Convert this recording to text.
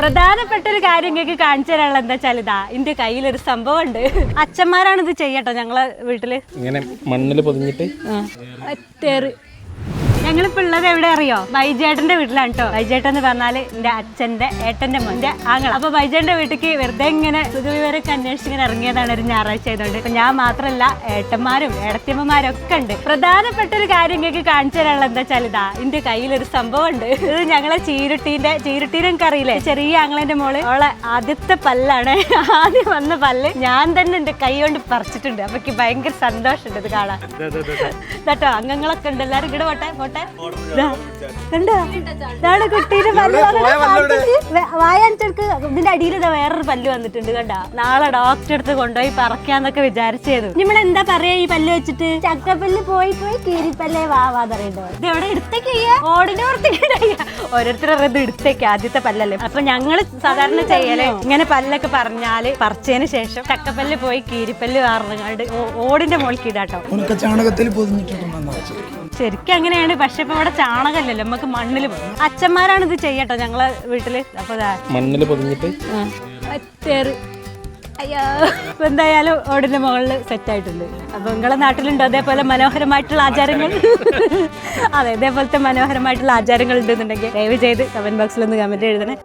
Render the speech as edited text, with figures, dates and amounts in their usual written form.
പ്രധാനപ്പെട്ട ഒരു കാര്യം നിങ്ങൾക്ക് കാണിച്ചു തരാനുള്ള എന്താ വെച്ചാൽ ഇതാ എന്റെ കയ്യിലൊരു സംഭവം ഉണ്ട്. അച്ഛന്മാരാണ് ഇത് ചെയ്യട്ടോ ഞങ്ങളെ വീട്ടില്. ഇങ്ങനെ മണ്ണിൽ പൊതിഞ്ഞിട്ട് ഞങ്ങളിപ്പോ ഉള്ളത് എവിടെ അറിയോ? വൈജേട്ടന്റെ വീട്ടിലാണ് കേട്ടോ. വൈജേട്ടൻ എന്ന് പറഞ്ഞാല് എന്റെ അച്ഛന്റെ ഏട്ടന്റെ മോന്റെ ആങ്ങള. അപ്പൊ വൈജേട്ടന്റെ വീട്ടിലേക്ക് വെറുതെ ഇങ്ങനെ സുഖവിവരൊക്കെ അന്വേഷിച്ച് ഇങ്ങനെ ഇറങ്ങിയതാണ് ഒരു ഞായറാഴ്ച ആയതുകൊണ്ട്. ഇപ്പൊ ഞാൻ മാത്രല്ല, ഏട്ടന്മാരും ഏടത്തിയമ്മമാരും ഒക്കെ ഉണ്ട്. പ്രധാനപ്പെട്ട ഒരു കാര്യം നിങ്ങൾക്ക് കാണിച്ചു തരാനുള്ള എന്താ വെച്ചാൽ ഇതാ എന്റെ കയ്യിലൊരു സംഭവം ഉണ്ട്. ഇത് ഞങ്ങളെ ചീരുട്ടീനെ എനിക്ക് അറിയില്ലേ, ചെറിയ ആങ്ങളെന്റെ മോള്, അവളെ ആദ്യത്തെ പല്ലാണ്. ആദ്യം വന്ന പല്ല് ഞാൻ തന്നെ എന്റെ കൈ കൊണ്ട് പറിച്ചിട്ടുണ്ട്. അപ്പൊ എനിക്ക് ഭയങ്കര സന്തോഷമുണ്ട് ഇത് കാണാൻ കേട്ടോ. അംഗങ്ങളൊക്കെ ഉണ്ട്, എല്ലാരും ഇവിടെ പോട്ടെ കണ്ടോ? ഇതാണ് കുട്ടീന്റെ പല്ല്. വായാണിച്ചെടുക്ക് ഇതിന്റെ അടിയിൽ ഇതാ വേറൊരു പല്ല് വന്നിട്ടുണ്ട് കണ്ടാ. നാളെ ഡോക്ടറെ അടുത്ത് കൊണ്ടുപോയി പറക്കാന്നൊക്കെ വിചാരിച്ചത്. നമ്മൾ എന്താ പറയാ ഈ പല്ല് വെച്ചിട്ട്? ചക്കപ്പല്ല് പോയി കീരിപ്പല്ലേ വാവാതറിയണ്ടോ? ഇത് എവിടെ എടുത്തേക്ക് ഓടിന്റെ പുറത്തേക്ക് ഓരോരുത്തരുടെ ഇത് എടുത്തേക്ക് ആദ്യത്തെ പല്ലല്ലേ. അപ്പൊ ഞങ്ങള് സാധാരണ ചെയ്യലേ ഇങ്ങനെ പല്ലൊക്കെ പറഞ്ഞാല് പറിച്ചതിന് ശേഷം ചക്കപ്പല്ല് പോയി കീരിപ്പല്ല് വാറുങ്ങാണ്ട് ഓടിന്റെ മുകളിൽ ഇടാട്ടോ. ചാണകത്തിൽ പൊതിഞ്ഞിട്ടുണ്ട്. ശരിക്കും അങ്ങനെയാണ്. പക്ഷെ ഇപ്പൊ ഇവിടെ ചാണകല്ലല്ലോ, നമുക്ക് മണ്ണില് അച്ഛന്മാരാണ് ഇത് ചെയ്യട്ടോ ഞങ്ങളെ വീട്ടില്. അപ്പൊ മണ്ണിൽ പൊതിഞ്ഞിട്ട് അയ്യോ, എന്തായാലും ഓടിന്റെ മുകളിൽ സെറ്റ് ആയിട്ടുണ്ട്. അപ്പൊ നിങ്ങളെ നാട്ടിലുണ്ടോ അതേപോലെ മനോഹരമായിട്ടുള്ള ആചാരങ്ങൾ? അതെ, ഇതേപോലത്തെ മനോഹരമായിട്ടുള്ള ആചാരങ്ങൾ ഉണ്ടെന്നുണ്ടെങ്കിൽ ദയവ് ചെയ്ത് കമന്റ് ബോക്സിൽ ഒന്ന് കമന്റ് എഴുതണേ.